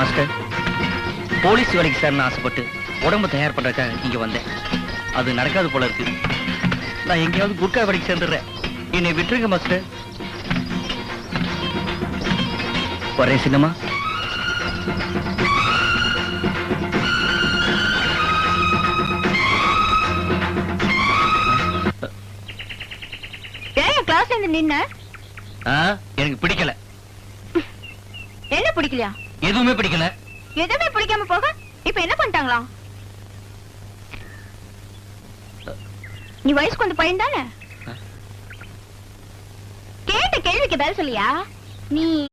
Master, police வேலைக்கு சேரணும் ஆசைப்பட்டு உடம்பு தயார் பண்றதுக்காக இங்க வந்தேன். அது நடக்காது போல இருக்கு. நான் எங்கேயாவது குர்கா வேலைக்கு சேர்ந்துடுறேன். என்னை விட்டுருங்க மாஸ்டர். வரேன் சின்னம்மா. கிளாஸ் நின்ன எனக்கு பிடிக்கல. என்ன பிடிக்கலையா? எதுவுமே பிடிக்கல. எதுவுமே பிடிக்காம போக இப்ப என்ன பண்ணிட்டாங்களா? நீ வயசுக்கு வந்து பையன் தானே? கேட்ட கேள்விக்கு பதில் சொல்லியா? நீ